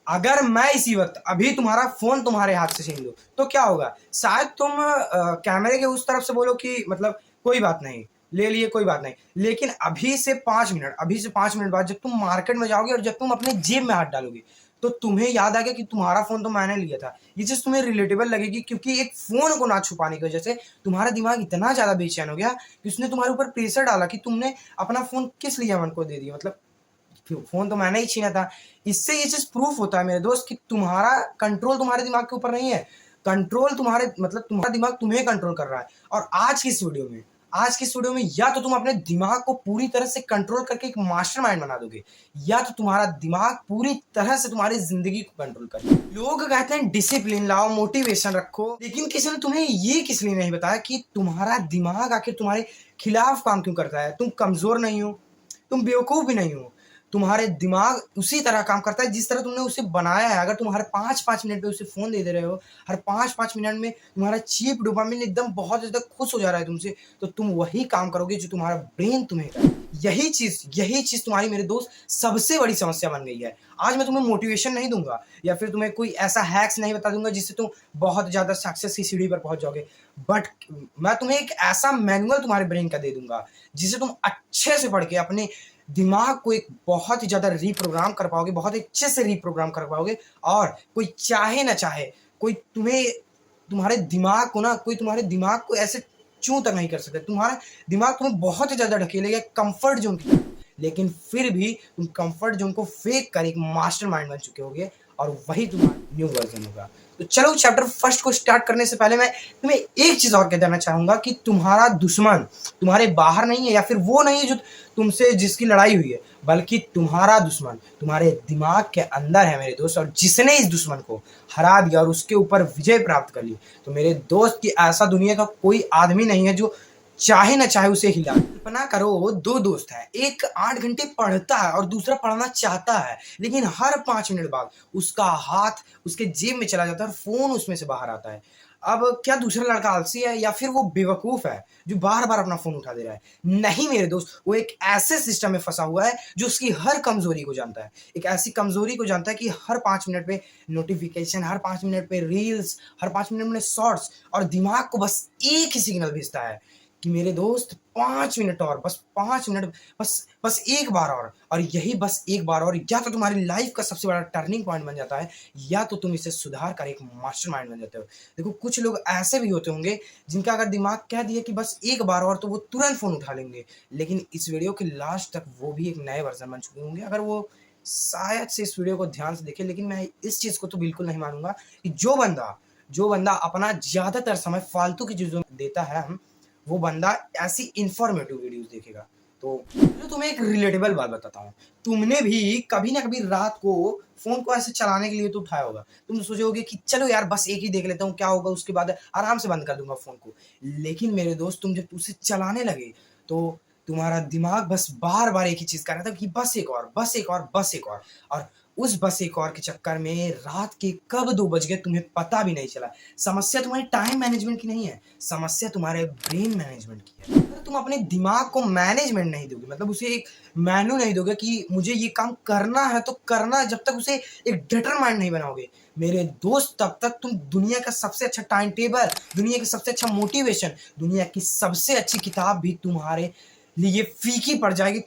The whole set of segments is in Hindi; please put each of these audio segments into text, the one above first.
अगर मैं इसी वक्त अभी तुम्हारा फोन तुम्हारे हाथ से छीन लूं तो क्या होगा? शायद तुम कैमरे के उस तरफ से बोलो कि मतलब कोई बात नहीं, ले लिए कोई बात नहीं। लेकिन अभी से 5 मिनट बाद जब तुम मार्केट में जाओगे और जब तुम अपने जेब में हाथ डालोगे तो तुम्हें याद आ गया कि तुम्हारा फोन तो मैंने लिया था। ये चीज तुम्हें रिलेटेबल लगेगी क्योंकि एक फोन को ना छुपाने की वजह से तुम्हारा दिमाग इतना ज्यादा बेचैन हो गया कि उसने तुम्हारे ऊपर प्रेशर डाला कि तुमने अपना फोन किस लिए मन को दे दिया। मतलब फोन तो मैंने ही छीना था। इससे ये चीज प्रूफ होता है मेरे दोस्त कि तुम्हारा कंट्रोल तुम्हारे दिमाग के ऊपर नहीं है, कंट्रोल तुम्हारे मतलब तुम्हारा दिमाग तुम्हें कंट्रोल कर रहा है। और आज की इस वीडियो में या तो तुम अपने दिमाग को पूरी तरह से कंट्रोल करके एक मास्टरमाइंड बना दोगे, या तो तुम्हारा दिमाग पूरी तरह से तुम्हारी जिंदगी को कंट्रोल कर। लोग कहते हैं डिसिप्लिन लाओ, मोटिवेशन रखो, लेकिन किसी ने तुम्हें ये किस लिए नहीं बताया कि तुम्हारा दिमाग आखिर तुम्हारे खिलाफ काम क्यों करता है। तुम कमजोर नहीं हो, तुम बेवकूफ भी नहीं हो। तुम्हारे दिमाग उसी तरह काम करता है जिस तरह तुमने उसे बनाया है। अगर तुम हर 5-5 मिनट पे उसे फोन दे रहे हो, हर 5-5 मिनट में तुम्हारा चीप डोपामिन एकदम बहुत ज्यादा खुश हो जा रहा है तुमसे, तो तुम वही काम करोगे जो तुम्हारा ब्रेन तुम्हें करे। यही चीज तुम्हारी मेरे दोस्त सबसे बड़ी समस्या बन गई है। आज मैं तुम्हें मोटिवेशन नहीं दूंगा या फिर तुम्हें कोई ऐसा हैक्स नहीं बता दूंगा जिससे तुम बहुत ज्यादा सक्सेस की सीढ़ी पर पहुंच जाओगे, बट मैं तुम्हें एक ऐसा मैनुअल तुम्हारे ब्रेन का दे दूंगा जिसे तुम अच्छे से पढ़ के अपने दिमाग को एक बहुत ही ज्यादा रीप्रोग्राम कर पाओगे, बहुत अच्छे से रीप्रोग्राम कर पाओगे। और कोई चाहे ना चाहे कोई तुम्हारे दिमाग को ऐसे चूं तक नहीं कर सकते। तुम्हारा दिमाग तुम्हें बहुत ही ज्यादा ढकेलेगा कंफर्ट जोन की तरफ, लेकिन फिर भी तुम कंफर्ट जोन को फेक कर एक मास्टरमाइंड बन चुके होगे और वही तुम्हारा न्यू वर्जन होगा। तो चलो चैप्टर फर्स्ट को स्टार्ट करने से पहले मैं तुम्हें एक चीज और कह देना चाहूंगा कि तुम्हारा दुश्मन तुम्हारे बाहर नहीं है या फिर वो नहीं है जो तुमसे जिसकी लड़ाई हुई है, बल्कि तुम्हारा दुश्मन तुम्हारे दिमाग के अंदर है मेरे दोस्त। और जिसने इस दुश्मन को हरा दिया और उसके ऊपर विजय प्राप्त कर ली, तो मेरे दोस्त की ऐसा दुनिया का कोई आदमी नहीं है जो चाहे ना चाहे उसे हिला। कल्पना करो, दो दोस्त है, एक 8 घंटे पढ़ता है और दूसरा पढ़ना चाहता है, लेकिन हर 5 मिनट बाद उसका हाथ उसके जेब में चला जाता है और फोन उसमें से बाहर आता है। अब क्या दूसरा लड़का आलसी है या फिर वो बेवकूफ है जो बार बार अपना फोन उठा दे रहा है? नहीं मेरे दोस्त, वो एक ऐसे सिस्टम में फंसा हुआ है जो उसकी हर कमजोरी को जानता है। एक ऐसी कमजोरी को जानता है कि हर 5 मिनट पे नोटिफिकेशन, हर 5 मिनट पे रील्स, हर 5 मिनट में शॉर्ट्स, और दिमाग को बस एक ही सिग्नल भेजता है कि मेरे दोस्त 5 मिनट और, बस 5 मिनट, बस बस एक बार और यही बस एक बार और या तो तुम्हारी लाइफ का सबसे बड़ा टर्निंग पॉइंट बन जाता है, या तो तुम इसे सुधार कर एक मास्टरमाइंड बन जाते हो। देखो कुछ लोग ऐसे भी होते होंगे जिनका अगर दिमाग कह दिया कि बस एक बार और तो वो तुरंत फोन उठा लेंगे, लेकिन इस वीडियो के लास्ट तक वो भी एक नए वर्जन बन चुके होंगे अगर वो शायद से इस वीडियो को ध्यान से देखे। लेकिन मैं इस चीज को तो बिल्कुल नहीं मानूंगा कि जो बंदा अपना ज्यादातर समय फालतू की चीजों में देता है, वो बंदा ऐसी इंफॉर्मेटिव वीडियोस देखेगा। तो तुम्हें एक रिलेटेबल बात बताता हूँ। तुमने भी कभी ना कभी रात को फोन को ऐसे चलाने के लिए तो उठाया होगा। तुम सोचे होगे कि चलो यार बस एक ही देख लेता हूँ, क्या होगा, उसके बाद आराम से बंद कर दूंगा फोन को। लेकिन मेरे दोस्त, तुम जब उसे चलाने लगे तो तुम्हारा दिमाग बस बार बार एक ही चीज कर रहा था कि बस एक और, बस एक और, बस एक और उस बस एक और के चक्कर में रात के कब 2 बज गए तुम्हें पता भी नहीं चला। समस्या तुम्हारी टाइम मैनेजमेंट की नहीं है, समस्या तुम्हारे ब्रेन मैनेजमेंट की है। अगर तुम अपने दिमाग को मैनेजमेंट नहीं दोगे, मतलब उसे एक मेनू नहीं दोगे कि मुझे ये काम करना है तो करना, जब तक उसे एक डिटरमाइंड नहीं बनाओगे मेरे दोस्त, तब तक तुम दुनिया का सबसे अच्छा टाइम टेबल, दुनिया का सबसे अच्छा मोटिवेशन, दुनिया की सबसे अच्छी किताब भी तुम्हारे लिए फीकी पड़ जाएगी।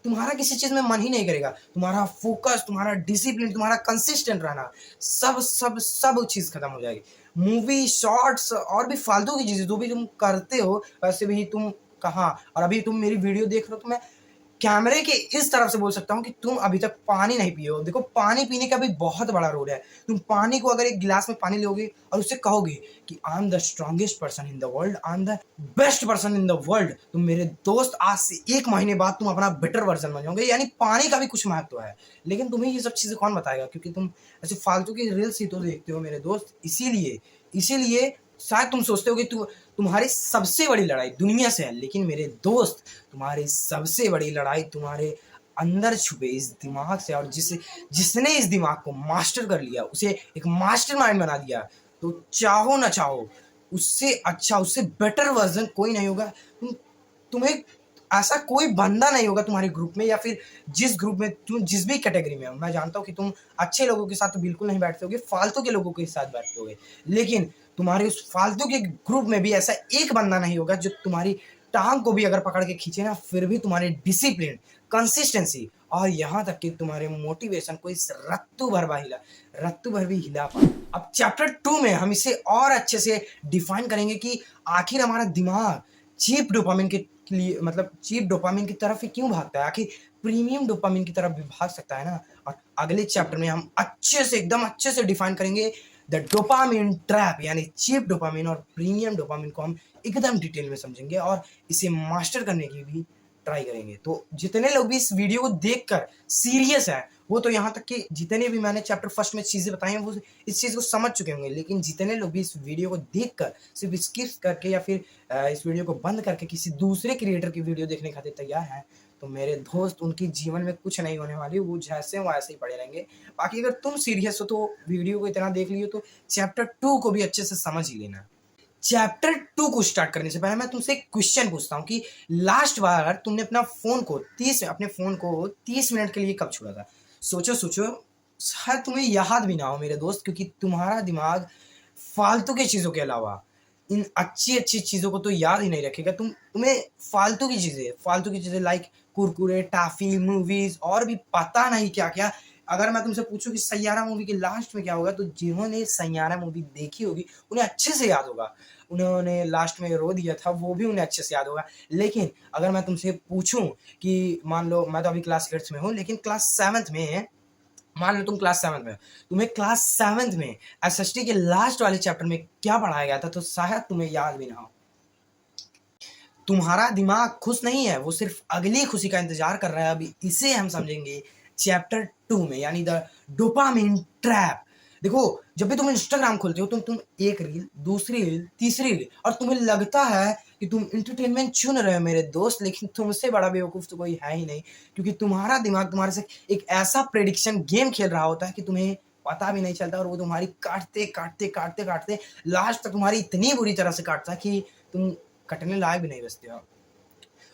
तुम्हारा किसी चीज में मन ही नहीं करेगा, तुम्हारा फोकस, तुम्हारा डिसिप्लिन, तुम्हारा कंसिस्टेंट रहना, सब सब सब चीज खत्म हो जाएगी। मूवी, शॉर्ट्स और भी फालतू की चीजें जो भी तुम करते हो, वैसे भी तुम कहाँ, और अभी तुम मेरी वीडियो देख रहे हो तो मैं कैमरे के इस तरफ से बोल सकता हूँ कि तुम अभी तक पानी नहीं पिए हो। देखो पानी पीने का भी बहुत बड़ा रोल है। तुम पानी को अगर एक गिलास में पानी लोगे और उससे कहोगे कि I am the strongest person in the world, I am the best person in the world, तो मेरे दोस्त आज से 1 महीने बाद तुम अपना बेटर वर्जन बन जाओगे। यानी पानी का भी कुछ महत्व है, लेकिन तुम्हें ये सब चीजें कौन बताएगा, क्योंकि तुम ऐसे फालतू की रील्स ही तो देखते हो मेरे दोस्त। इसीलिए शायद तुम सोचते हो कि तुम्हारी सबसे बड़ी लड़ाई दुनिया से है, लेकिन मेरे दोस्त तुम्हारी सबसे बड़ी लड़ाई तुम्हारे अंदर छुपे इस दिमाग से। और जिसने इस दिमाग को मास्टर कर लिया, उसे एक मास्टरमाइंड बना दिया, तो चाहो ना चाहो उससे अच्छा, उससे बेटर वर्जन कोई नहीं होगा। तुम्हें ऐसा कोई बंदा नहीं होगा तुम्हारे ग्रुप में या फिर जिस ग्रुप में तुम जिस भी कैटेगरी में हो। मैं जानता हूँ कि तुम अच्छे लोगों के साथ तो बिल्कुल नहीं बैठते होगे, फालतू के लोगों के साथ बैठते होगे, लेकिन तुम्हारे उस फालतू के ग्रुप में भी ऐसा एक बंदा नहीं होगा जो तुम्हारी टांग को भी अगर पकड़ के खींचे ना, फिर भी तुम्हारे डिसिप्लिन, कंसिस्टेंसी और यहाँ तक कि तुम्हारे मोटिवेशन को इस रत्तू भर भी हिला पाए। अब चैप्टर 2 में हम इसे और अच्छे से डिफाइन करेंगे कि आखिर हमारा दिमाग चीप डोपामिन के लिए, मतलब चीप डोपामिन की तरफ ही क्यों भागता है, आखिर प्रीमियम डोपामिन की तरफ भी भाग सकता है ना। और अगले चैप्टर में हम एकदम अच्छे से डिफाइन करेंगे द डोपामिन ट्रैप, यानी चीप डोपामिन और प्रीमियम डोपामिन को हम एकदम डिटेल में समझेंगे और इसे मास्टर करने की भी ट्राई करेंगे। तो जितने लोग भी इस वीडियो को देखकर सीरियस है, वो तो यहाँ तक कि जितने भी मैंने चैप्टर फर्स्ट में चीज़ें बताई हैं वो इस चीज़ को समझ चुके होंगे, लेकिन जितने लोग भी इस वीडियो को देखकर सिर्फ स्किप करके या फिर इस वीडियो को बंद करके किसी दूसरे क्रिएटर की वीडियो देखने खातिर तैयार हैं, तो मेरे दोस्त, उनकी जीवन में कुछ नहीं होने वाली, वो जैसे वो ऐसे ही पड़े रहेंगे। बाकी अगर तुम सीरियस हो तो वीडियो को इतना देख लियो तो चैप्टर 2 को भी अच्छे से समझ ही लेना। चैप्टर 2 को स्टार्ट करने से पहले मैं तुमसे एक क्वेश्चन पूछता हूँ कि लास्ट बार तुमने अपने फ़ोन को 30 मिनट के लिए कब छोड़ा था? सोचो सोचो, शायद तुम्हें याद भी ना हो मेरे दोस्त, क्योंकि तुम्हारा दिमाग फालतू की चीज़ों के अलावा इन अच्छी चीज़ों को तो याद ही नहीं रखेगा। तुम्हें फालतू की चीज़ें लाइक कुरकुरे, टॉफ़ी, मूवीज़ और भी पता नहीं क्या-क्या। अगर मैं तुमसे पूछूँ कि सैयारा मूवी के लास्ट में क्या होगा, तो जिन्होंने सैयारा मूवी देखी होगी उन्हें अच्छे से याद होगा। उन्होंने लास्ट में रो दिया था, वो भी उन्हें अच्छे से याद होगा। लेकिन अगर मैं तुमसे पूछूँ कि मान लो मैं तो अभी क्लास 8th में हूँ, लेकिन क्लास 7th में, मान लो तुम क्लास 7th में हो, तुम्हें क्लास 7th में एसएसटी के लास्ट वाले चैप्टर में क्या पढ़ाया गया था, तो शायद तुम्हें याद भी ना हो। तुम्हारा दिमाग खुश नहीं है, वो सिर्फ अगली खुशी का इंतजार कर रहा है। अभी इसे हम समझेंगे चैप्टर 2 में, यानी द डोपामिन ट्रैप। देखो, जब भी तुम इंस्टाग्राम खोलते हो, तुम एक रील, दूसरी रील, तीसरी रील, और तुम्हें लगता है कि तुम इंटरटेनमेंट चुन रहे हो मेरे दोस्त, लेकिन तुमसे बड़ा बेवकूफ़ तो कोई है ही नहीं, क्योंकि तुम्हारा दिमाग तुम्हारे से एक ऐसा प्रेडिक्शन गेम खेल रहा होता है कि तुम्हें पता भी नहीं चलता, और वो तुम्हारी काटते लास्ट तक तुम्हारी इतनी बुरी तरह से काटता है कि तुम कटने लायक भी नहीं बचते हो।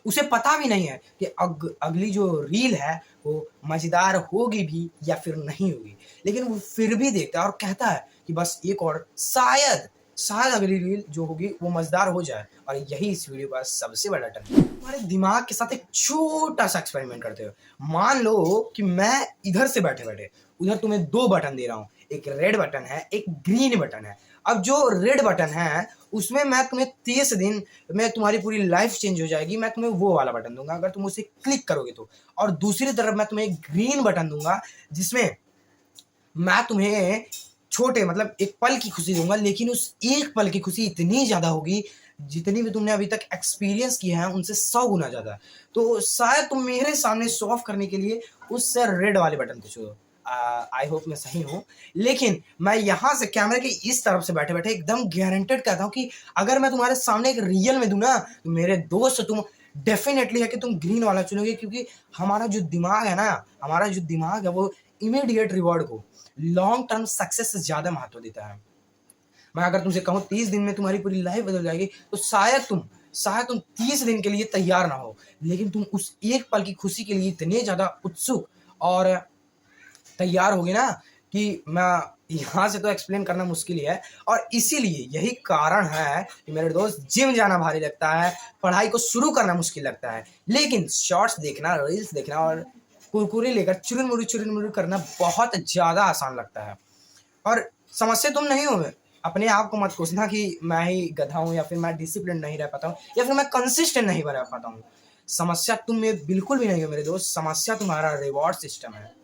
उसे पता भी नहीं है कि अगली जो रील है वो मज़ेदार होगी भी या फिर नहीं होगी, लेकिन वो फिर भी देखता है और कहता है कि बस एक और, शायद अगली रील जो होगी वो मज़ेदार हो जाए। और यही इस वीडियो का सबसे बड़ा टर्निंग है। तुम्हारे दिमाग के साथ एक छोटा सा एक्सपेरिमेंट करते हो। मान लो कि मैं इधर से बैठे उधर तुम्हें 2 बटन दे रहा हूँ, एक रेड बटन है, एक ग्रीन बटन है। अब जो रेड बटन है उसमें मैं तुम्हें 30 दिन में तुम्हारी पूरी लाइफ चेंज हो जाएगी, मैं तुम्हें वो वाला बटन दूंगा अगर तुम उसे क्लिक करोगे तो। और दूसरी तरफ मैं तुम्हें ग्रीन बटन दूंगा जिसमें मैं तुम्हें छोटे, मतलब एक पल की खुशी दूंगा, लेकिन उस एक पल की खुशी इतनी ज़्यादा होगी जितनी भी तुमने अभी तक एक्सपीरियंस किया है उनसे 100 गुना ज़्यादा। तो शायद तुम मेरे सामने शो ऑफ करने के लिए उस रेड वाले बटन को छुओ। आई होप मैं सही हूँ, लेकिन मैं यहाँ से कैमरे के इस तरफ से बैठे एकदम गारंटेड कहता हूँ कि अगर मैं तुम्हारे सामने एक रियल में दूँ ना, तो मेरे दोस्त तुम डेफिनेटली है कि तुम ग्रीन वाला चुनोगे, क्योंकि हमारा जो दिमाग है वो इमीडिएट रिवॉर्ड को लॉन्ग टर्म सक्सेस से ज़्यादा महत्व देता है। मैं अगर तुमसे कहूँ 30 दिन में तुम्हारी पूरी लाइफ बदल जाएगी, तो शायद तुम 30 दिन के लिए तैयार ना हो, लेकिन तुम उस एक पल की खुशी के लिए इतने ज़्यादा उत्सुक और तैयार होगे ना कि मैं यहाँ से तो एक्सप्लेन करना मुश्किल ही है। और इसीलिए यही कारण है कि मेरे दोस्त जिम जाना भारी लगता है, पढ़ाई को शुरू करना मुश्किल लगता है, लेकिन शॉर्ट्स देखना, रील्स देखना और कुरकुरे लेकर चुरुन करना बहुत ज़्यादा आसान लगता है। और समस्या तुम नहीं हो, अपने आप को मत कोसना कि मैं ही गधा हूँ या फिर मैं डिसिप्लिन नहीं रह पाता हूँ या फिर मैं कंसिस्टेंट नहीं रह पाता हूँ। समस्या तुम में बिल्कुल भी नहीं हो मेरे दोस्त, समस्या तुम्हारा रिवॉर्ड सिस्टम है।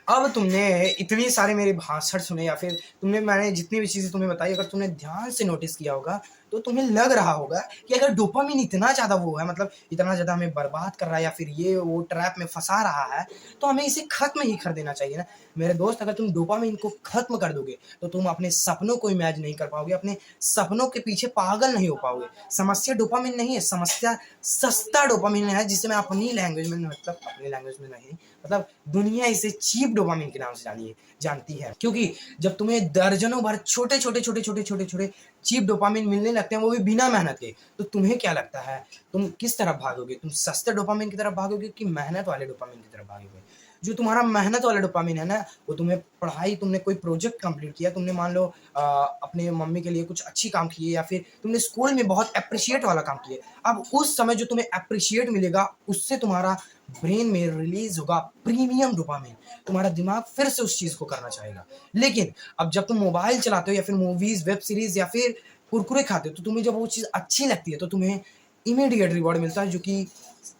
अब तुमने इतनी सारे मेरे भाषण सुने या फिर मैंने जितनी भी चीज़ें तुम्हें बताई, अगर तुमने ध्यान से नोटिस किया होगा तो तुम्हें लग रहा होगा कि अगर डोपामिन इतना ज़्यादा वो है, मतलब इतना ज़्यादा हमें बर्बाद कर रहा है या फिर ये वो ट्रैप में फंसा रहा है, तो हमें इसे ख़त्म ही कर देना चाहिए ना। मेरे दोस्त, अगर तुम डोपामिन को ख़त्म कर दोगे तो तुम अपने सपनों को इमेजिन नहीं कर पाओगे, अपने सपनों के पीछे पागल नहीं हो पाओगे। समस्या डोपामिन नहीं है, समस्या सस्ता डोपामिन है, जिसे मैं अपनी लैंग्वेज में, मतलब अपनी लैंग्वेज में नहीं, मतलब दुनिया इसे चीप डोपामिन के नाम से जानती है, क्योंकि जब तुम्हें दर्जनों भर छोटे छोटे छोटे छोटे छोटे छोटे चीप डोपामिन मिलने लगते हैं, वो भी बिना मेहनत के, तो तुम्हें क्या लगता है तुम किस तरफ भागोगे? तुम सस्ते डोपामिन की तरफ भागोगे कि मेहनत वाले डोपामिन की तरफ भागोगे? जो तुम्हारा मेहनत वाला डोपामिन है ना, वो तुम्हें पढ़ाई, तुमने कोई प्रोजेक्ट कंप्लीट किया, तुमने मान लो अपने मम्मी के लिए कुछ अच्छी काम किए, या फिर तुमने स्कूल में बहुत अप्रिशिएट वाला काम किए। अब उस समय जो तुम्हें अप्रिशिएट मिलेगा, उससे तुम्हारा ब्रेन में रिलीज होगा प्रीमियम डोपामिन, तुम्हारा दिमाग फिर से उस चीज को करना चाहेगा। लेकिन अब जब तुम मोबाइल चलाते हो या फिर मूवीज, वेब सीरीज या फिर कुरकुरे खाते हो, तो तुम्हें जब वो चीज अच्छी लगती है तो तुम्हें इमीडिएट रिवॉर्ड मिलता है, जो कि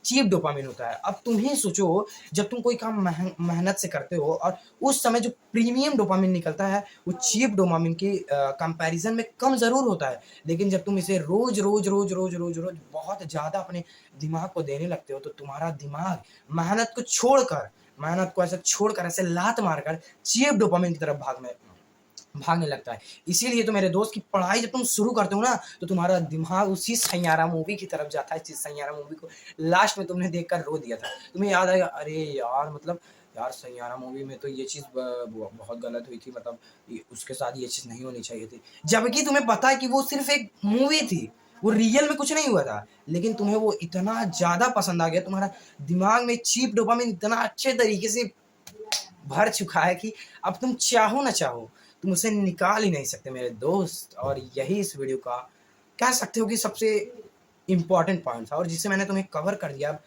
चीप डोपामिन होता है। अब तुम ही सोचो, जब तुम कोई काम मेहनत से करते हो और उस समय जो प्रीमियम डोपामिन निकलता है, वो चीप डोपामिन के कंपैरिजन में कम जरूर होता है, लेकिन जब तुम इसे रोज रोज रोज रोज रोज रोज बहुत ज्यादा अपने दिमाग को देने लगते हो, तो तुम्हारा दिमाग मेहनत को ऐसे छोड़कर, ऐसे लात मारकर चीप डोपामिन की तरफ भागने लगता है। इसीलिए तो मेरे दोस्त की पढ़ाई जब तुम शुरू करते हो ना, तो तुम्हारा दिमाग उसी सैयारा मूवी की तरफ जाता है, जिस सैयारा मूवी को लास्ट में तुमने देखकर रो दिया था। तुम्हें याद आएगा, अरे यार मतलब यार सैयारा मूवी में तो ये चीज़ बहुत गलत हुई थी, मतलब उसके साथ ये चीज़ नहीं होनी चाहिए थी। जबकि तुम्हें पता है कि वो सिर्फ एक मूवी थी, वो रियल में कुछ नहीं हुआ था, लेकिन तुम्हें वो इतना ज़्यादा पसंद आ गया, तुम्हारा दिमाग में चीप डोपामिन इतना अच्छे तरीके से भर चुका है कि अब तुम चाहो ना चाहो, तुम उसे निकाल ही नहीं सकते मेरे दोस्त। और यही इस वीडियो का कह सकते हो कि सबसे इम्पॉर्टेंट पॉइंट था, और जिसे मैंने तुम्हें कवर कर दिया।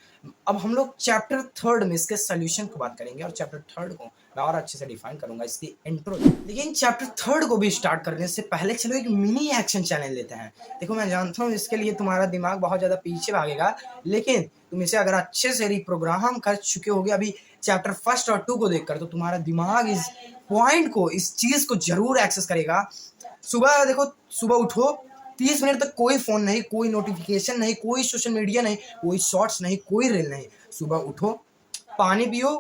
अब हम लोग चैप्टर 3 में इसके सोल्यूशन की बात करेंगे, और चैप्टर 3 को मैं और अच्छे से डिफाइन करूंगा इसकी इंट्रो। लेकिन चैप्टर 3 को भी स्टार्ट करने से पहले चलो एक मिनी एक्शन चैलेंज लेते हैं। देखो मैं जानता हूँ इसके लिए तुम्हारा दिमाग बहुत ज़्यादा पीछे भागेगा, लेकिन तुम इसे अगर अच्छे से रिप्रोग्राम कर चुके होगे अभी चैप्टर 1 और 2 को देखकर, तो तुम्हारा दिमाग इस पॉइंट को, इस चीज़ को जरूर एक्सेस करेगा। सुबह देखो, सुबह उठो, 30 मिनट तक कोई फोन नहीं, कोई नोटिफिकेशन नहीं, कोई सोशल मीडिया नहीं, कोई शॉर्ट्स नहीं, कोई रील नहीं। सुबह उठो, पानी पियो,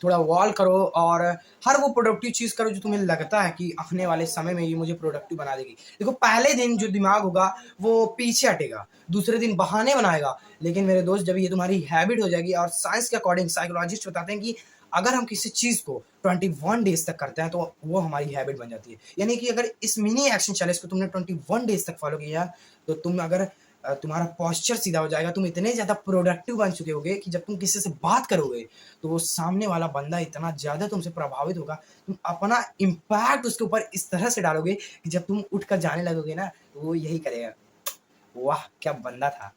थोड़ा वॉल करो, और हर वो प्रोडक्टिव चीज़ करो जो तुम्हें लगता है कि आने वाले समय में ये मुझे प्रोडक्टिव बना देगी। देखो पहले दिन जो दिमाग होगा वो पीछे हटेगा, दूसरे दिन बहाने बनाएगा, लेकिन मेरे दोस्त जब ये तुम्हारी हैबिट हो जाएगी, और साइंस के अकॉर्डिंग साइकोलॉजिस्ट बताते हैं कि अगर हम किसी चीज़ को 21 डेज तक करते हैं तो वो हमारी हैबिट बन जाती है। यानी कि अगर इस मिनी एक्शन चैलेंज को तुमने 21 डेज तक फॉलो किया, तो तुम अगर तुम्हारा पॉस्चर सीधा हो जाएगा, तुम इतने ज़्यादा प्रोडक्टिव बन चुके होगे कि जब तुम किसी से बात करोगे तो वो सामने वाला बंदा इतना ज़्यादा तुमसे प्रभावित होगा, तुम अपना इम्पैक्ट उसके ऊपर इस तरह से डालोगे कि जब तुम उठकर जाने लगोगे ना, तो वो यही करेगा, वाह क्या बंदा था।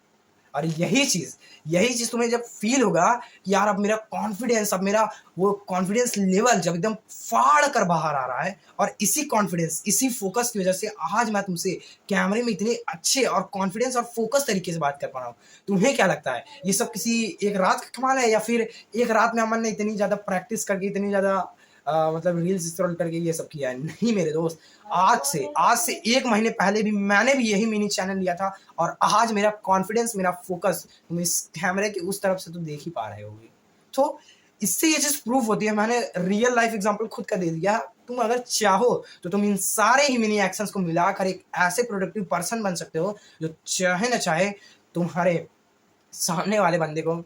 और यही चीज़ तुम्हें जब फील होगा कि यार अब मेरा कॉन्फिडेंस, अब मेरा वो कॉन्फिडेंस लेवल जब एकदम फाड़ कर बाहर आ रहा है, और इसी कॉन्फिडेंस, इसी फोकस की वजह से आज मैं तुमसे कैमरे में इतने अच्छे और कॉन्फिडेंस और फोकस तरीके से बात कर पा रहा हूँ। तुम्हें क्या लगता है, ये सब किसी एक रात का कमाल है, या फिर एक रात में अमन ने इतनी ज़्यादा प्रैक्टिस करके, इतनी ज़्यादा मतलब रील्स स्क्रॉल करके ये सब किया है? नहीं मेरे दोस्त, आज से 1 महीने पहले भी मैंने भी यही मिनी चैनल लिया था, और आज मेरा कॉन्फिडेंस, मेरा फोकस तुम इस कैमरे के उस तरफ से तो देख ही पा रहे होगे। तो इससे ये चीज़ प्रूफ होती है, मैंने रियल लाइफ एग्जांपल खुद का दे दिया। तुम अगर चाहो तो तुम इन सारे ही मिनी एक्शंस को मिलाकर एक ऐसे प्रोडक्टिव पर्सन बन सकते हो जो चाहे ना चाहे तुम्हारे सामने वाले बंदे को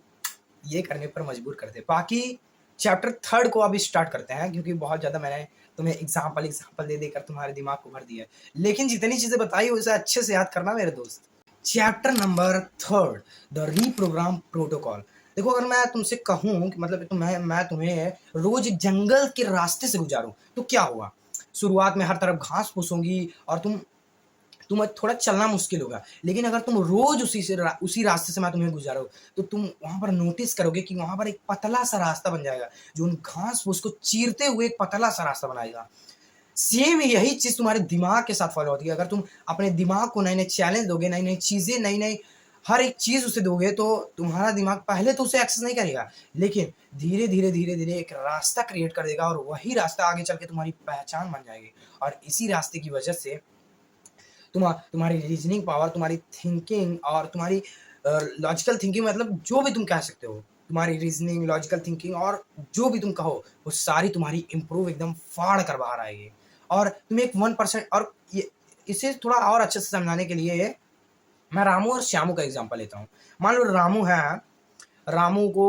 ये करने पर मजबूर कर दे। बाकी चैप्टर 3 को अभी स्टार्ट करते हैं, क्योंकि बहुत ज़्यादा मैंने तुम्हें एग्जाम्पल दे देकर तुम्हारे दिमाग को भर दिया है, लेकिन जितनी चीज़ें बताई उसे अच्छे से याद करना मेरे दोस्त। Chapter number 3, the reprogram protocol. देखो अगर मैं तुमसे कहूँ कि मतलब तो मैं तुम्हें रोज जंगल के रास्ते से गुजारूं, तो क्या होगा? शुरुआत में हर तरफ घास फूस होगी और तुम्हें थोड़ा चलना मुश्किल होगा, लेकिन अगर तुम रोज उसी रास्ते से मैं तुम्हें गुजारो, तो तुम वहां पर नोटिस करोगे कि वहां पर एक पतला सा रास्ता बन जाएगा, जो उन घास फूस को चीरते हुए एक पतला सा रास्ता बनाएगा। सेम यही चीज तुम्हारे दिमाग के साथ फॉलो होती है। अगर तुम अपने दिमाग को नए नए चैलेंज दोगे, नई नई चीजें, नई नई हर एक चीज उसे दोगे, तो तुम्हारा दिमाग पहले तो उसे एक्सेस नहीं करेगा, लेकिन धीरे धीरे धीरे धीरे एक रास्ता क्रिएट कर देगा, और वही रास्ता आगे चल के तुम्हारी पहचान बन जाएगी। और इसी रास्ते की वजह से तुम्हारी रीजनिंग पावर, तुम्हारी थिंकिंग और तुम्हारी लॉजिकल थिंकिंग, मतलब जो भी तुम कह सकते हो, तुम्हारी रीजनिंग, लॉजिकल थिंकिंग और जो भी तुम कहो, वो सारी तुम्हारी इंप्रूव एकदम फाड़ कर बाहर आएगी। और तुम एक 1%, और ये इसे थोड़ा और अच्छे से समझाने के लिए मैं रामू और श्यामू का एग्जांपल लेता हूँ। मान लो रामू है, रामू को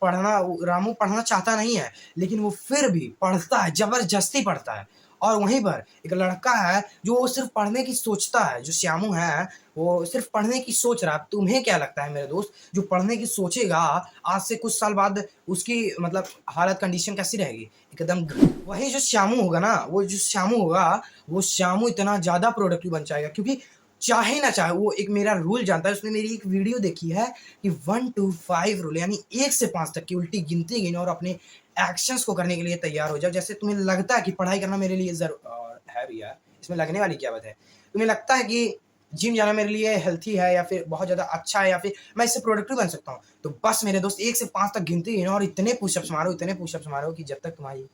रामू पढ़ना चाहता नहीं है, लेकिन वो फिर भी पढ़ता है, ज़बरदस्ती पढ़ता है। और वहीं पर एक लड़का है जो सिर्फ़ पढ़ने की सोचता है, जो श्यामू है, वो सिर्फ़ पढ़ने की सोच रहा है। तुम्हें क्या लगता है मेरे दोस्त, जो पढ़ने की सोचेगा, आज से कुछ साल बाद उसकी मतलब हालत कंडीशन कैसी रहेगी? एकदम वही जो श्यामू होगा ना, वो श्यामू इतना ज़्यादा प्रोडक्टिव बन जाएगा, क्योंकि चाहे ना चाहे वो एक मेरा रूल जानता है। उसने मेरी एक वीडियो देखी है कि 1 to 5 रूल, यानी 1 से 5 तक की उल्टी गिनती गिनो और अपने एक्शंस को करने के लिए तैयार हो जाओ। जैसे तुम्हें लगता है कि पढ़ाई करना मेरे लिए है भी यार, इसमें लगने वाली क्या बात है? तुम्हें लगता है कि जिम जाना मेरे लिए हेल्थी है या फिर बहुत ज़्यादा अच्छा है या फिर मैं इससे प्रोडक्टिव बन सकता हूँ, तो बस मेरे दोस्त 1 से 5 तक गिनती गिनो और इतने पुशअप्स मारो कि जब तक तुम्हारी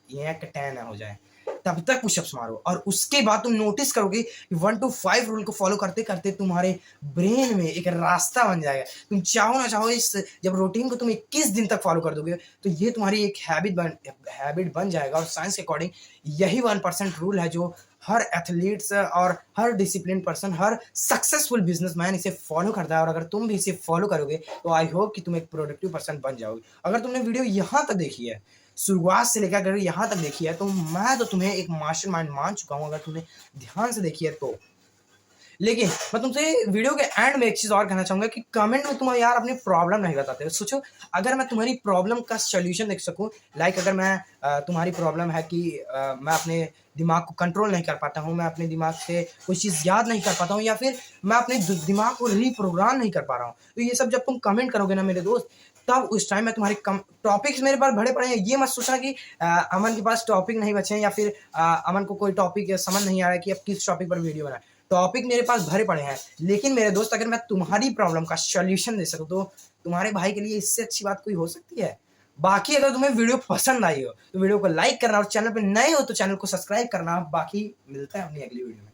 ये टैन ना हो जाए, तब तक पुशअप्स मारो। और उसके बाद तुम नोटिस करोगे कि 1 to 5 रूल को फॉलो करते करते तुम्हारे ब्रेन में एक रास्ता बन जाएगा। तुम चाहो ना चाहो, इस जब रूटीन को तुम 21 दिन तक फॉलो कर दोगे, तो ये तुम्हारी एक हैबिट बन जाएगा। और साइंस के अकॉर्डिंग यही 1% रूल है जो हर एथलीट्स और हर डिसिप्लिन पर्सन, हर सक्सेसफुल बिजनेसमैन इसे फॉलो करता है। और अगर तुम भी इसे फॉलो करोगे तो आई होप कि तुम एक प्रोडक्टिव पर्सन बन जाओगे। अगर तुमने वीडियो यहाँ तक देखी है, शुरुआत से लेकर अगर यहाँ तक देखी है, तो मैं तो तुम्हें एक मास्टरमाइंड मान चुका हूँ, अगर तुमने ध्यान से देखी है तो। लेकिन मैं तुमसे वीडियो के एंड में एक चीज़ और कहना चाहूँगा कि कमेंट में तुम यार अपनी प्रॉब्लम नहीं बताते हो। सोचो, अगर मैं तुम्हारी प्रॉब्लम का सॉल्यूशन देख सकूँ, लाइक अगर मैं तुम्हारी प्रॉब्लम है कि मैं अपने दिमाग को कंट्रोल नहीं कर पाता हूँ, मैं अपने दिमाग से कोई चीज़ याद नहीं कर पाता हूँ, या फिर मैं अपने दिमाग को रीप्रोग्राम नहीं कर पा रहा हूँ, तो ये सब जब तुम कमेंट करोगे ना मेरे दोस्त, तब उस टाइम मैं तुम्हारे टॉपिक्स मेरे पास भरे पड़े हैं। ये मत सोचना कि अमन के पास टॉपिक नहीं बचे हैं या फिर अमन को कोई टॉपिक समझ नहीं आ रहा है कि अब किस टॉपिक पर वीडियो बनाए। टॉपिक मेरे पास भरे पड़े हैं, लेकिन मेरे दोस्त अगर मैं तुम्हारी प्रॉब्लम का सॉल्यूशन दे सकूं, तो तुम्हारे भाई के लिए इससे अच्छी बात कोई हो सकती है? बाकी अगर तुम्हें वीडियो पसंद आई हो तो वीडियो को लाइक करना, और चैनल पे नए हो तो चैनल को सब्सक्राइब करना। बाकी मिलता है अपनी अगली वीडियो में।